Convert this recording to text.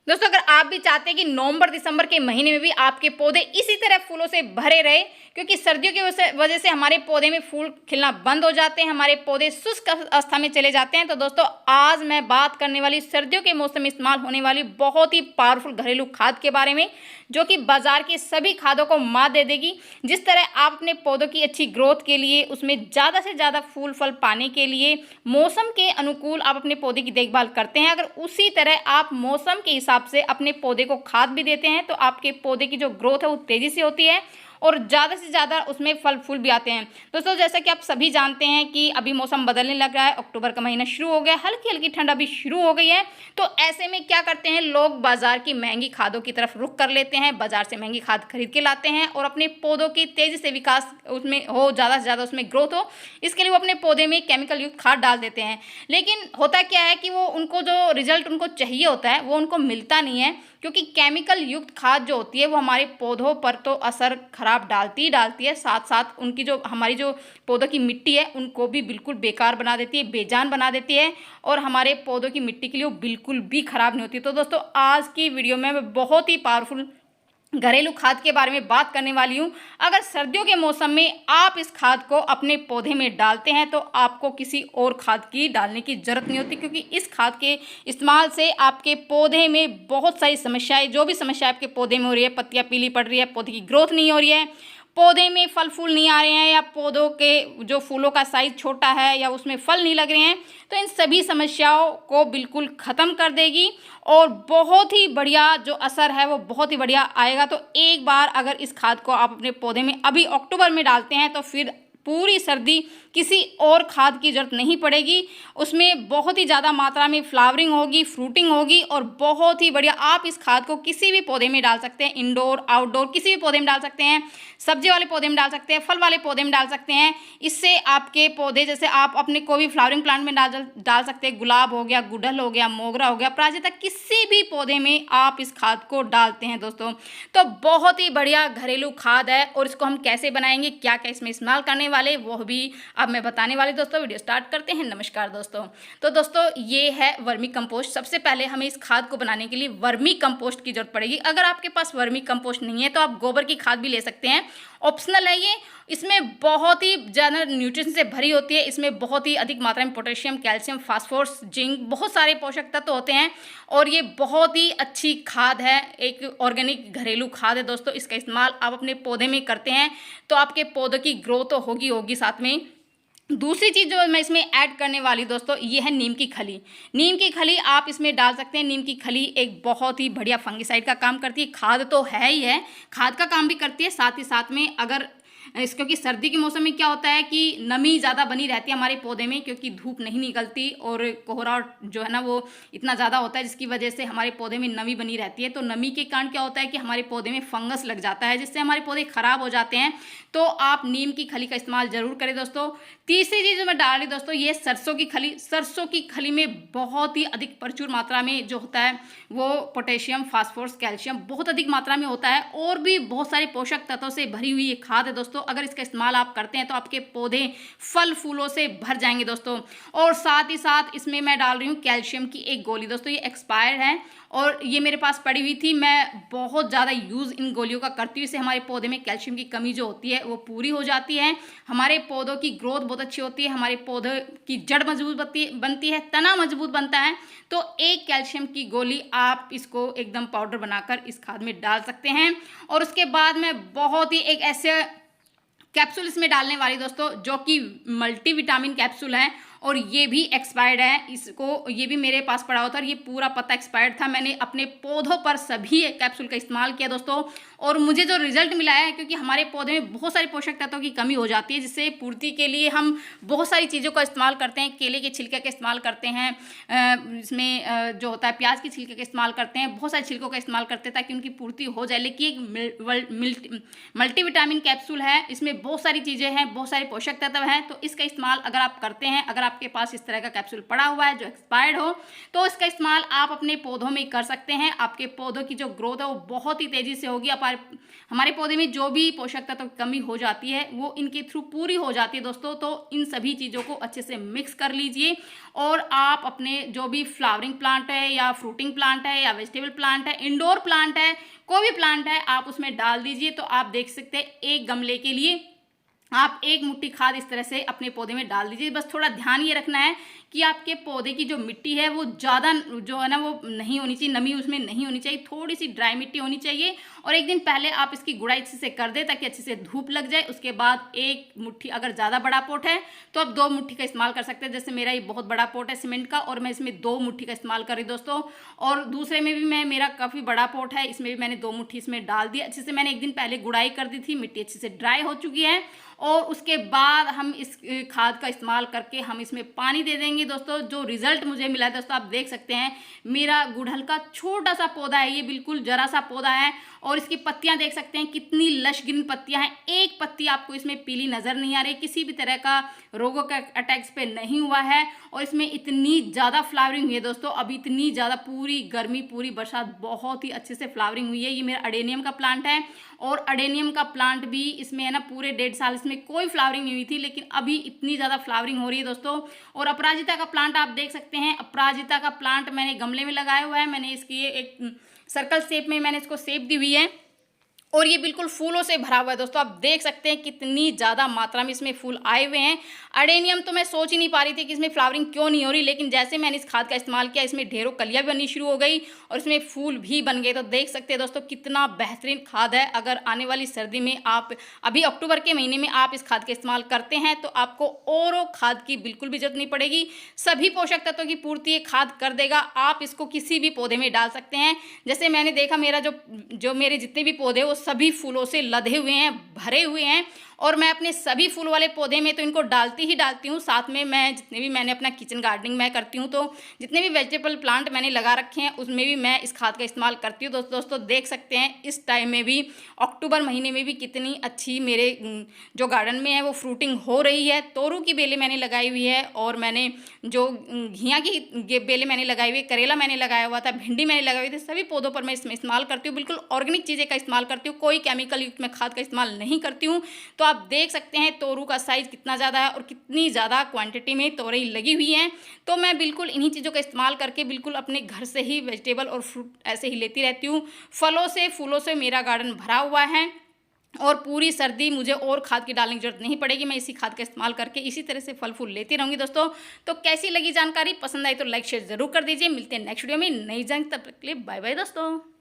दोस्तों अगर आप भी चाहते हैं कि नवंबर दिसंबर के महीने में भी आपके पौधे इसी तरह फूलों से भरे रहे, क्योंकि सर्दियों की वजह से हमारे पौधे में फूल खिलना बंद हो जाते हैं, हमारे पौधे शुष्क अवस्था में चले जाते हैं। तो दोस्तों आज मैं बात करने वाली सर्दियों के मौसम में इस्तेमाल होने वाली बहुत ही पावरफुल घरेलू खाद के बारे में, जो कि बाजार की सभी खादों को मात दे देगी। जिस तरह आप अपने पौधों की अच्छी ग्रोथ के लिए, उसमें ज़्यादा से ज़्यादा फूल फल पाने के लिए मौसम के अनुकूल आप अपने पौधे की देखभाल करते हैं, अगर उसी तरह आप मौसम के हिसाब से अपने पौधे को खाद भी देते हैं तो आपके पौधे की जो ग्रोथ है वो तेज़ी से होती है और ज़्यादा से ज़्यादा उसमें फल फूल भी आते हैं। दोस्तों जैसा कि आप सभी जानते हैं कि अभी मौसम बदलने लग रहा है, अक्टूबर का महीना शुरू हो गया, हल्की हल्की ठंड अभी शुरू हो गई है। तो ऐसे में क्या करते हैं लोग, बाजार की महंगी खादों की तरफ रुख कर लेते हैं, बाजार से महंगी खाद खरीद के लाते हैं और अपने पौधों की तेज़ी से विकास उसमें हो, ज़्यादा से ज़्यादा उसमें ग्रोथ हो, इसके लिए वो अपने पौधे में केमिकल युक्त खाद डाल देते हैं। लेकिन होता क्या है कि वो उनको जो रिजल्ट उनको चाहिए होता है वो उनको मिलता नहीं है, क्योंकि केमिकल युक्त खाद जो होती है वो हमारे पौधों पर तो असर खराब डालती है, साथ साथ उनकी जो हमारी जो पौधों की मिट्टी है उनको भी बिल्कुल बेकार बना देती है, बेजान बना देती है और हमारे पौधों की मिट्टी के लिए वो बिल्कुल भी खराब नहीं होती। तो दोस्तों आज की वीडियो में मैं बहुत ही पावरफुल घरेलू खाद के बारे में बात करने वाली हूँ। अगर सर्दियों के मौसम में आप इस खाद को अपने पौधे में डालते हैं तो आपको किसी और खाद की डालने की ज़रूरत नहीं होती, क्योंकि इस खाद के इस्तेमाल से आपके पौधे में बहुत सारी समस्याएं, जो भी समस्या आपके पौधे में हो रही है, पत्तियां पीली पड़ रही है, पौधे की ग्रोथ नहीं हो रही है, पौधे में फल फूल नहीं आ रहे हैं, या पौधों के जो फूलों का साइज छोटा है या उसमें फल नहीं लग रहे हैं, तो इन सभी समस्याओं को बिल्कुल ख़त्म कर देगी और बहुत ही बढ़िया जो असर है वो बहुत ही बढ़िया आएगा। तो एक बार अगर इस खाद को आप अपने पौधे में अभी अक्टूबर में डालते हैं तो फिर पूरी सर्दी किसी और खाद की ज़रूरत नहीं पड़ेगी। उसमें बहुत ही ज़्यादा मात्रा में फ्लावरिंग होगी, फ्रूटिंग होगी और बहुत ही बढ़िया। आप इस खाद को किसी भी पौधे में डाल सकते हैं, इंडोर आउटडोर किसी भी पौधे में डाल सकते हैं, सब्जी वाले पौधे में डाल सकते हैं, फल वाले पौधे में डाल सकते हैं। इससे आपके पौधे, जैसे आप अपने कोई भी फ्लावरिंग प्लांट में डाल सकते हैं, गुलाब हो गया, गुड़हल हो गया, मोगरा हो गया, अपराजिता, किसी भी पौधे में आप इस खाद को डालते हैं दोस्तों तो बहुत ही बढ़िया घरेलू खाद है। और इसको हम कैसे बनाएंगे, क्या क्या इसमें इस्तेमाल करने वाले, वो भी अब मैं बताने वाली। दोस्तों वीडियो स्टार्ट करते हैं। नमस्कार दोस्तों। तो दोस्तों ये है वर्मी कंपोस्ट। सबसे पहले हमें इस खाद को बनाने के लिए वर्मी कंपोस्ट की जरूरत पड़ेगी। अगर आपके पास वर्मी कंपोस्ट नहीं है तो आप गोबर की खाद भी ले सकते हैं, ऑप्शनल है ये। इसमें बहुत ही ज़्यादा न्यूट्रिशन से भरी होती है, इसमें बहुत ही अधिक मात्रा में पोटेशियम, कैल्शियम, फास्फोरस, जिंक, बहुत सारे पोषक तत्व होते हैं और ये बहुत ही अच्छी खाद है, एक ऑर्गेनिक घरेलू खाद है दोस्तों। इसका इस्तेमाल आप अपने पौधे में करते हैं तो आपके पौधों की ग्रोथ तो होगी साथ में। दूसरी चीज़ जो मैं इसमें ऐड करने वाली दोस्तों, ये है नीम की खली। नीम की खली आप इसमें डाल सकते हैं। नीम की खली एक बहुत ही बढ़िया फंगिसाइड का काम करती है, खाद तो है ही है, खाद का काम भी करती है, साथ ही साथ में अगर क्योंकि सर्दी के मौसम में क्या होता है कि नमी ज़्यादा बनी रहती है हमारे पौधे में, क्योंकि धूप नहीं निकलती और कोहरा जो है ना वो इतना ज़्यादा होता है, जिसकी वजह से हमारे पौधे में नमी बनी रहती है। तो नमी के कारण क्या होता है कि हमारे पौधे में फंगस लग जाता है, जिससे हमारे पौधे खराब हो जाते हैं। तो आप नीम की खली का इस्तेमाल जरूर करें दोस्तों। तीसरी चीज़ जो मैं डाल रही दोस्तों, ये सरसों की खली। सरसों की खली में बहुत ही अधिक प्रचुर मात्रा में जो होता है वो पोटेशियम, फास्फोरस, कैल्शियम बहुत अधिक मात्रा में होता है और भी बहुत सारे पोषक तत्वों से भरी हुई ये खाद है दोस्तों। अगर इसका इस्तेमाल आप करते हैं तो आपके पौधे फल फूलों से भर जाएंगे दोस्तों। और साथ ही साथ इसमें मैं डाल रही हूँ कैल्शियम की एक गोली दोस्तों। ये एक्सपायर है और ये मेरे पास पड़ी हुई थी, मैं बहुत ज़्यादा यूज़ इन गोलियों का करती हूँ। इससे हमारे पौधे में कैल्शियम की कमी जो होती है वो पूरी हो जाती है, हमारे पौधों की ग्रोथ बहुत अच्छी होती है, हमारे पौधे की जड़ मजबूत बनती है, तना मजबूत बनता है। तो एक कैल्शियम की गोली आप इसको एकदम पाउडर बनाकर इस खाद में डाल सकते हैं। और उसके बाद में बहुत ही एक ऐसे कैप्सूल इसमें डालने वाली दोस्तों जो कि मल्टीविटामिन कैप्सूल है और ये भी एक्सपायर्ड है। इसको ये भी मेरे पास पड़ा हुआ था और ये पूरा पत्ता एक्सपायर्ड था। मैंने अपने पौधों पर सभी कैप्सूल का इस्तेमाल किया दोस्तों और मुझे जो रिजल्ट मिला है, क्योंकि हमारे पौधे में बहुत सारे पोषक तत्वों की कमी हो जाती है, जिससे पूर्ति के लिए हम बहुत सारी चीज़ों का इस्तेमाल करते हैं। केले के छिलके का इस्तेमाल करते हैं, इसमें जो होता है प्याज के छिलके का इस्तेमाल करते हैं, बहुत सारे छिलकों का इस्तेमाल करते हैं ताकि उनकी पूर्ति हो जाए। लेकिन एक मल्टीविटामिन कैप्सूल है, इसमें बहुत सारी चीज़ें हैं, बहुत सारे पोषक तत्व हैं। तो इसका इस्तेमाल अगर आप करते हैं, अगर आपके पास इस तरह का कैप्सूल पड़ा हुआ है जो एक्सपायर्ड हो, तो इसका इस्तेमाल आप अपने पौधों में कर सकते हैं। आपके पौधों की जो ग्रोथ है वो बहुत ही तेज़ी से होगी। हमारे पौधे में जो भी पोषक तत्व की कमी हो जाती है वो इनके थ्रू पूरी हो जाती है दोस्तों। तो इन सभी चीज़ों को अच्छे से मिक्स कर लीजिए और आप अपने जो भी फ्लावरिंग प्लांट है या फ्रूटिंग प्लांट है या वेजिटेबल प्लांट है, इंडोर प्लांट है, कोई भी प्लांट है, आप उसमें डाल दीजिए। तो आप देख सकते हैं एक गमले के लिए आप 1 मुट्ठी खाद इस तरह से अपने पौधे में डाल दीजिए। बस थोड़ा ध्यान ये रखना है कि आपके पौधे की जो मिट्टी है वो ज़्यादा जो है ना वो नहीं होनी चाहिए, नमी उसमें नहीं होनी चाहिए, थोड़ी सी ड्राई मिट्टी होनी चाहिए। और एक दिन पहले आप इसकी गुड़ाई अच्छे से कर दें ताकि अच्छे से धूप लग जाए। उसके बाद 1 मुट्ठी, अगर ज़्यादा बड़ा पोट है तो आप 2 मुट्ठी का इस्तेमाल कर सकते हैं। जैसे मेरा ये बहुत बड़ा पोट है सीमेंट का और मैं इसमें 2 मुट्ठी का इस्तेमाल कर रही दोस्तों। और दूसरे में भी मेरा काफ़ी बड़ा पोट है, इसमें भी मैंने 2 मुट्ठी इसमें डाल दिया। अच्छे से मैंने एक दिन पहले गुड़ाई कर दी थी, मिट्टी अच्छे से ड्राई हो चुकी है। और उसके बाद हम इस खाद का इस्तेमाल करके हम इसमें पानी दे देंगे दोस्तों। जो रिजल्ट मुझे मिला है दोस्तों आप देख सकते हैं, मेरा गुड़हल का छोटा सा पौधा है, ये बिल्कुल जरा सा पौधा है और इसकी पत्तियां देख सकते हैं कितनी लश ग्रीन पत्तियां हैं। एक पत्ती आपको इसमें पीली नजर नहीं आ रही, किसी भी तरह का रोगों का अटैक्स पे नहीं हुआ है। और इसमें इतनी ज़्यादा फ्लावरिंग हुई है दोस्तों, अभी इतनी ज़्यादा पूरी गर्मी पूरी बरसात बहुत ही अच्छे से फ्लावरिंग हुई है। ये मेरा अडेनियम का प्लांट है और अडेनियम का प्लांट भी इसमें है ना पूरे 1.5 साल इसमें कोई फ्लावरिंग नहीं हुई थी, लेकिन अभी इतनी ज़्यादा फ्लावरिंग हो रही है दोस्तों। और अपराजिता का प्लांट आप देख सकते हैं, अपराजिता का प्लांट मैंने गमले में लगाया हुआ है। मैंने इसकी एक सर्कल शेप में मैंने इसको शेप दी हुई है और ये बिल्कुल फूलों से भरा हुआ है दोस्तों। आप देख सकते हैं कितनी ज़्यादा मात्रा में इसमें फूल आए हुए हैं। अडेनियम तो मैं सोच ही नहीं पा रही थी कि इसमें फ्लावरिंग क्यों नहीं हो रही, लेकिन जैसे मैंने इस खाद का इस्तेमाल किया इसमें ढेरों कलियाँ भी बननी शुरू हो गई और इसमें फूल भी बन गए। तो देख सकते हैं दोस्तों कितना बेहतरीन खाद है। अगर आने वाली सर्दी में आप अभी अक्टूबर के महीने में आप इस खाद का इस्तेमाल करते हैं तो आपको और खाद की बिल्कुल भी जरूरत नहीं पड़ेगी। सभी पोषक तत्वों की पूर्ति ये खाद कर देगा। आप इसको किसी भी पौधे में डाल सकते हैं। जैसे मैंने देखा मेरा जो मेरे जितने भी पौधे वो सभी फूलों से लदे हुए हैं, भरे हुए हैं और मैं अपने सभी फूल वाले पौधे में तो इनको डालती ही डालती हूँ। साथ में मैं जितने भी मैंने अपना किचन गार्डनिंग मैं करती हूँ तो जितने भी वेजिटेबल प्लांट मैंने लगा रखे हैं उसमें भी मैं इस खाद का इस्तेमाल करती हूँ। दोस्तों देख सकते हैं इस टाइम में भी अक्टूबर महीने में भी कितनी अच्छी मेरे जो गार्डन में है वो फ्रूटिंग हो रही है। तोरू की बेलें मैंने लगाई हुई है और मैंने जो घिया की बेलें मैंने लगाई हुई है, करेला मैंने लगाया हुआ था, भिंडी मैंने लगाई हुई थी। सभी पौधों पर मैं इसमें इस्तेमाल करती हूँ, बिल्कुल ऑर्गेनिक चीज़ें का इस्तेमाल करती हूँ, कोई केमिकल युक्त मैं खाद का इस्तेमाल नहीं करती हूँ। तो आप देख सकते हैं तोरू का साइज कितना ज़्यादा है और कितनी ज़्यादा क्वांटिटी में तोरई लगी हुई हैं। तो मैं बिल्कुल इन्हीं चीज़ों का इस्तेमाल करके बिल्कुल अपने घर से ही वेजिटेबल और फ्रूट ऐसे ही लेती रहती हूँ। फलों से फूलों से मेरा गार्डन भरा हुआ है और पूरी सर्दी मुझे और खाद की डालने की जरूरत नहीं पड़ेगी। मैं इसी खाद का इस्तेमाल करके इसी तरह से फल फूल लेती रहूँगी दोस्तों। तो कैसी लगी जानकारी, पसंद आई तो लाइक शेयर जरूर कर दीजिए। मिलते हैं नेक्स्ट वीडियो में नई जानकारी, तब तक के लिए बाय बाय दोस्तों।